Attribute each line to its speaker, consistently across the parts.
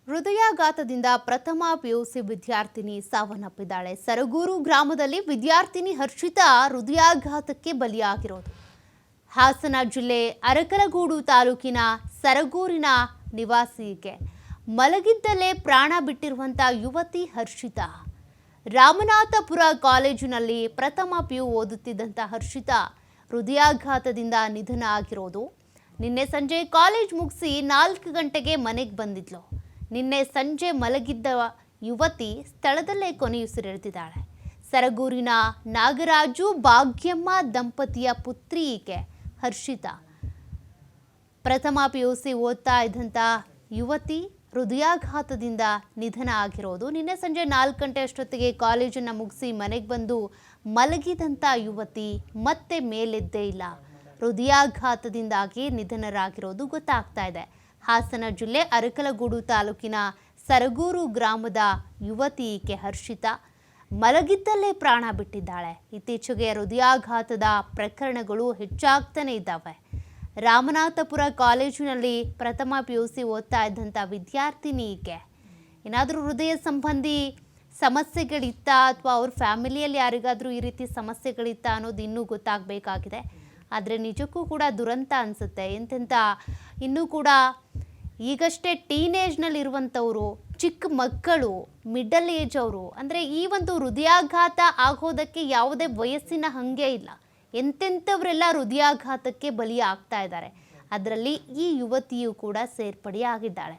Speaker 1: ಹೃದಯಾಘಾತದಿಂದ ಪ್ರಥಮ ಪಿಯುಸಿ ವಿದ್ಯಾರ್ಥಿನಿ ಸಾವನ್ನಪ್ಪಿದ್ದಾಳೆ. ಸರಗೂರು ಗ್ರಾಮದಲ್ಲಿ ವಿದ್ಯಾರ್ಥಿನಿ ಹರ್ಷಿತಾ ಹೃದಯಾಘಾತಕ್ಕೆ ಬಲಿಯಾಗಿರೋದು. ಹಾಸನ ಜಿಲ್ಲೆ ಅರಕಲಗೂಡು ತಾಲೂಕಿನ ಸರಗೂರಿನ ನಿವಾಸಿಗೆ ಮಲಗಿದ್ದಲ್ಲೇ ಪ್ರಾಣ ಬಿಟ್ಟಿರುವಂತ ಯುವತಿ ಹರ್ಷಿತಾ. ರಾಮನಾಥಪುರ ಕಾಲೇಜಿನಲ್ಲಿ ಪ್ರಥಮ ಪಿಯು ಓದುತ್ತಿದ್ದಂಥ ಹರ್ಷಿತಾ ಹೃದಯಾಘಾತದಿಂದ ನಿಧನ ಆಗಿರೋದು. ನಿನ್ನೆ ಸಂಜೆ ಕಾಲೇಜ್ ಮುಗಿಸಿ 4 ಗಂಟೆಗೆ ಮನೆಗೆ ಬಂದಿದ್ಲು. ನಿನ್ನೆ ಸಂಜೆ ಮಲಗಿದ್ದ ಯುವತಿ ಸ್ಥಳದಲ್ಲೇ ಕೊನೆಯುಸಿರೆಳೆದಿದ್ದಾಳೆ. ಸರಗೂರಿನ ನಾಗರಾಜು ಭಾಗ್ಯಮ್ಮ ದಂಪತಿಯ ಪುತ್ರಿ ಈಕೆ ಹರ್ಷಿತಾ. ಪ್ರಥಮ ಪಿಯುಸಿ ಓದ್ತಾ ಇದ್ದಂಥ ಯುವತಿ ಹೃದಯಾಘಾತದಿಂದ ನಿಧನ ಆಗಿರೋದು. ನಿನ್ನೆ ಸಂಜೆ 4 ಗಂಟೆ ಅಷ್ಟೊತ್ತಿಗೆ ಕಾಲೇಜನ್ನು ಮುಗಿಸಿ ಮನೆಗೆ ಬಂದು ಮಲಗಿದಂಥ ಯುವತಿ ಮತ್ತೆ ಮೇಲೆದ್ದೇ ಇಲ್ಲ. ಹೃದಯಾಘಾತದಿಂದಾಗಿ ನಿಧನರಾಗಿರೋದು ಗೊತ್ತಾಗ್ತಾ ಇದೆ. ಹಾಸನ ಜಿಲ್ಲೆ ಅರಕಲಗೂಡು ತಾಲೂಕಿನ ಸರಗೂರು ಗ್ರಾಮದ ಯುವತಿ ಈಕೆ ಹರ್ಷಿತಾ ಮಲಗಿದ್ದಲ್ಲೇ ಪ್ರಾಣ ಬಿಟ್ಟಿದ್ದಾಳೆ. ಇತ್ತೀಚೆಗೆ ಹೃದಯಾಘಾತದ ಪ್ರಕರಣಗಳು ಹೆಚ್ಚಾಗ್ತಾನೆ ಇದ್ದಾವೆ. ರಾಮನಾಥಪುರ ಕಾಲೇಜಿನಲ್ಲಿ ಪ್ರಥಮ ಪಿಯುಸಿ ಓದ್ತಾ ಇದ್ದಂಥ ವಿದ್ಯಾರ್ಥಿನಿ ಈಕೆ. ಏನಾದರೂ ಹೃದಯ ಸಂಬಂಧಿ ಸಮಸ್ಯೆಗಳಿತ್ತಾ ಅಥವಾ ಅವ್ರ ಫ್ಯಾಮಿಲಿಯಲ್ಲಿ ಯಾರಿಗಾದರೂ ಈ ರೀತಿ ಸಮಸ್ಯೆಗಳಿತ್ತಾ ಅನ್ನೋದು ಇನ್ನೂ ಗೊತ್ತಾಗಬೇಕಾಗಿದೆ. ಆದರೆ ನಿಜಕ್ಕೂ ಕೂಡ ದುರಂತ ಅನಿಸುತ್ತೆ. ಎಂತೆಂಥ ಇನ್ನೂ ಕೂಡ ಈಗಷ್ಟೇ ಟೀನೇಜ್ನಲ್ಲಿರುವಂಥವರು, ಚಿಕ್ಕ ಮಕ್ಕಳು, ಮಿಡಲ್ ಏಜ್ ಅವರು, ಅಂದರೆ ಈ ಒಂದು ಹೃದಯಾಘಾತ ಆಗೋದಕ್ಕೆ ಯಾವುದೇ ವಯಸ್ಸಿನ ಹಂಗೆ ಇಲ್ಲ. ಎಂತೆಂಥವರೆಲ್ಲ ಹೃದಯಾಘಾತಕ್ಕೆ ಬಲಿ ಆಗ್ತಾ ಇದ್ದಾರೆ. ಅದರಲ್ಲಿ ಈ ಯುವತಿಯು ಕೂಡ ಸೇರ್ಪಡೆಯಾಗಿದ್ದಾಳೆ.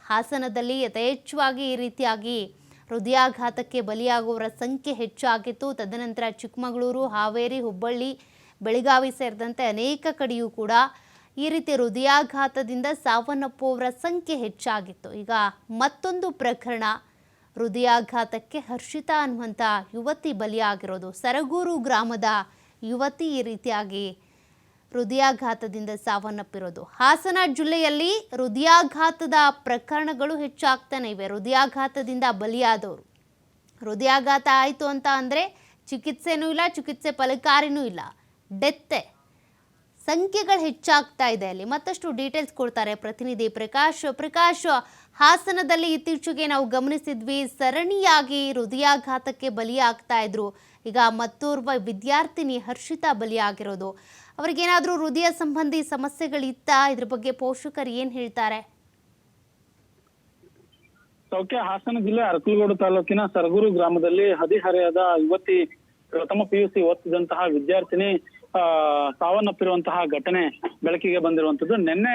Speaker 1: ಹಾಸನದಲ್ಲಿ ಯಥೇಚ್ಛವಾಗಿ ಈ ರೀತಿಯಾಗಿ ಹೃದಯಾಘಾತಕ್ಕೆ ಬಲಿಯಾಗುವವರ ಸಂಖ್ಯೆ ಹೆಚ್ಚಾಗಿತ್ತು. ತದನಂತರ ಚಿಕ್ಕಮಗಳೂರು, ಹಾವೇರಿ, ಹುಬ್ಬಳ್ಳಿ, ಬೆಳಗಾವಿ ಸೇರಿದಂತೆ ಅನೇಕ ಕಡೆಯೂ ಕೂಡ ಈ ರೀತಿ ಹೃದಯಾಘಾತದಿಂದ ಸಾವನ್ನಪ್ಪುವವರ ಸಂಖ್ಯೆ ಹೆಚ್ಚಾಗಿತ್ತು. ಈಗ ಮತ್ತೊಂದು ಪ್ರಕರಣ, ಹೃದಯಾಘಾತಕ್ಕೆ ಹರ್ಷಿತಾ ಅನ್ನುವಂಥ ಯುವತಿ ಬಲಿಯಾಗಿರೋದು. ಸರಗೂರು ಗ್ರಾಮದ ಯುವತಿ ಈ ರೀತಿಯಾಗಿ ಹೃದಯಾಘಾತದಿಂದ ಸಾವನ್ನಪ್ಪಿರೋದು. ಹಾಸನ ಜಿಲ್ಲೆಯಲ್ಲಿ ಹೃದಯಾಘಾತದ ಪ್ರಕರಣಗಳು ಹೆಚ್ಚಾಗ್ತಾನೆ ಇವೆ. ಹೃದಯಾಘಾತದಿಂದ ಬಲಿಯಾದವರು, ಹೃದಯಾಘಾತ ಆಯಿತು ಅಂತ ಅಂದರೆ ಚಿಕಿತ್ಸೆನೂ ಇಲ್ಲ, ಚಿಕಿತ್ಸೆ ಫಲಕಾರಿನೂ ಇಲ್ಲ, ಡೆತ್ತೆ. ಸಂಖ್ಯೆಗಳು ಹೆಚ್ಚಾಗ್ತಾ ಇದೆ. ಅಲ್ಲಿ ಮತ್ತಷ್ಟು ಡೀಟೇಲ್ಸ್ ಕೊಡ್ತಾರೆ ಪ್ರತಿನಿಧಿ ಪ್ರಕಾಶ್. ಹಾಸನದಲ್ಲಿ ಇತ್ತೀಚೆಗೆ ನಾವು ಗಮನಿಸಿದ್ವಿ, ಸರಣಿಯಾಗಿ ಹೃದಯಾಘಾತಕ್ಕೆ ಬಲಿಯಾಗ್ತಾ ಇದ್ರು. ಈಗ ಮತ್ತೋರ್ವ ವಿದ್ಯಾರ್ಥಿನಿ ಹರ್ಷಿತಾ ಬಲಿಯಾಗಿರೋದು. ಅವ್ರಿಗೇನಾದರೂ ಹೃದಯ ಸಂಬಂಧಿ ಸಮಸ್ಯೆಗಳಿತ್ತಾ? ಇದ್ರ ಬಗ್ಗೆ ಪೋಷಕರು ಏನ್ ಹೇಳ್ತಾರೆ?
Speaker 2: ಹಾಸನ ಜಿಲ್ಲೆ ಅರಕಲಗೂಡು ತಾಲೂಕಿನ ಸರಗೂರು ಗ್ರಾಮದಲ್ಲಿ ಹದಿಹರೆಯದ ಯುವತಿ ಪ್ರಥಮ ಪಿಯುಸಿ ಓದ್ತಿದ್ದಂತಹ ವಿದ್ಯಾರ್ಥಿನಿ ಸಾವನ್ನಪ್ಪಿರುವಂತಹ ಘಟನೆ ಬೆಳಕಿಗೆ ಬಂದಿರುವಂತದ್ದು. ನಿನ್ನೆ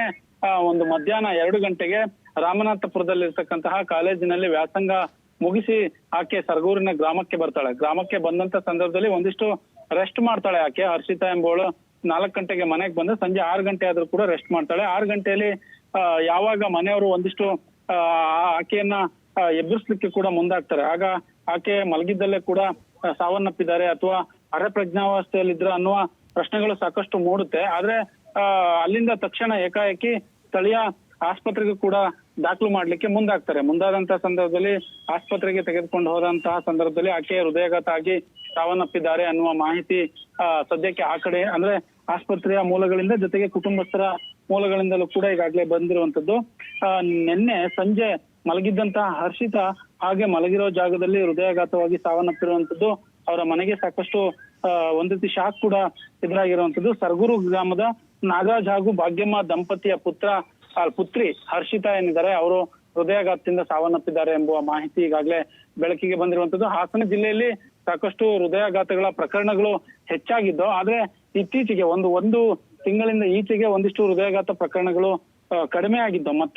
Speaker 2: ಒಂದು ಮಧ್ಯಾಹ್ನ 2 ಗಂಟೆಗೆ ರಾಮನಾಥಪುರದಲ್ಲಿರ್ತಕ್ಕಂತಹ ಕಾಲೇಜಿನಲ್ಲಿ ವ್ಯಾಸಂಗ ಮುಗಿಸಿ ಆಕೆ ಸರಗೂರಿನ ಗ್ರಾಮಕ್ಕೆ ಬರ್ತಾಳೆ. ಗ್ರಾಮಕ್ಕೆ ಬಂದಂತ ಸಂದರ್ಭದಲ್ಲಿ ಒಂದಿಷ್ಟು ರೆಸ್ಟ್ ಮಾಡ್ತಾಳೆ ಆಕೆ ಹರ್ಷಿತಾ ಎಂಬುವಳು. 4 ಗಂಟೆಗೆ ಮನೆಗೆ ಬಂದು ಸಂಜೆ 6 ಗಂಟೆ ಆದ್ರೂ ಕೂಡ ರೆಸ್ಟ್ ಮಾಡ್ತಾಳೆ. 6 ಗಂಟೆಯಲ್ಲಿ ಯಾವಾಗ ಮನೆಯವರು ಒಂದಿಷ್ಟು ಆಕೆಯನ್ನ ಎಬ್ಬರಿಸ್ಲಿಕ್ಕೆ ಕೂಡ ಮುಂದಾಗ್ತಾರೆ. ಆಗ ಆಕೆ ಮಲಗಿದ್ದಲ್ಲೇ ಕೂಡ ಸಾವನ್ನಪ್ಪಿದ್ದಾರೆ ಅಥವಾ ಅರೆ ಪ್ರಜ್ಞಾವಸ್ಥೆಯಲ್ಲಿದ್ರ ಅನ್ನುವ ಪ್ರಶ್ನೆಗಳು ಸಾಕಷ್ಟು ಮೂಡುತ್ತೆ. ಆದ್ರೆ ಅಲ್ಲಿಂದ ತಕ್ಷಣ ಏಕಾಏಕಿ ಸ್ಥಳೀಯ ಆಸ್ಪತ್ರೆಗೂ ಕೂಡ ದಾಖಲು ಮಾಡ್ಲಿಕ್ಕೆ ಮುಂದಾದಂತಹ ಸಂದರ್ಭದಲ್ಲಿ ಆಸ್ಪತ್ರೆಗೆ ತೆಗೆದುಕೊಂಡು ಹೋದಂತಹ ಸಂದರ್ಭದಲ್ಲಿ ಆಕೆ ಹೃದಯಾಘಾತ ಆಗಿ ಸಾವನ್ನಪ್ಪಿದ್ದಾರೆ ಅನ್ನುವ ಮಾಹಿತಿ ಸದ್ಯಕ್ಕೆ ಆ ಕಡೆ ಅಂದ್ರೆ ಆಸ್ಪತ್ರೆಯ ಮೂಲಗಳಿಂದ ಜೊತೆಗೆ ಕುಟುಂಬಸ್ಥರ ಮೂಲಗಳಿಂದಲೂ ಕೂಡ ಈಗಾಗಲೇ ಬಂದಿರುವಂತದ್ದು. ನಿನ್ನೆ ಸಂಜೆ ಮಲಗಿದ್ದಂತಹ ಹರ್ಷಿತಾ ಹಾಗೆ ಮಲಗಿರೋ ಜಾಗದಲ್ಲಿ ಹೃದಯಾಘಾತವಾಗಿ ಸಾವನ್ನಪ್ಪಿರುವಂತದ್ದು. ಅವರ ಮನೆಗೆ ಸಾಕಷ್ಟು ಒಂದ್ ರೀತಿ ಶಾಕ್ ಕೂಡ ಎದುರಾಗಿರುವಂತದ್ದು. ಸರಗೂರು ಗ್ರಾಮದ ನಾಗರಾಜ್ ಹಾಗೂ ಭಾಗ್ಯಮ್ಮ ದಂಪತಿಯ ಪುತ್ರಿ ಹರ್ಷಿತಾ ಏನಿದ್ದಾರೆ ಅವರು ಹೃದಯಾಘಾತದಿಂದ ಸಾವನ್ನಪ್ಪಿದ್ದಾರೆ ಎಂಬುವ ಮಾಹಿತಿ ಈಗಾಗಲೇ ಬೆಳಕಿಗೆ ಬಂದಿರುವಂತದ್ದು. ಹಾಸನ ಜಿಲ್ಲೆಯಲ್ಲಿ ಸಾಕಷ್ಟು ಹೃದಯಾಘಾತಗಳ ಪ್ರಕರಣಗಳು ಹೆಚ್ಚಾಗಿದ್ದು, ಆದ್ರೆ ಇತ್ತೀಚೆಗೆ ಒಂದು ತಿಂಗಳಿಂದ ಈಚೆಗೆ ಒಂದಿಷ್ಟು ಹೃದಯಾಘಾತ ಪ್ರಕರಣಗಳು ಕಡಿಮೆ ಆಗಿದ್ದು. ಮತ್ತೆ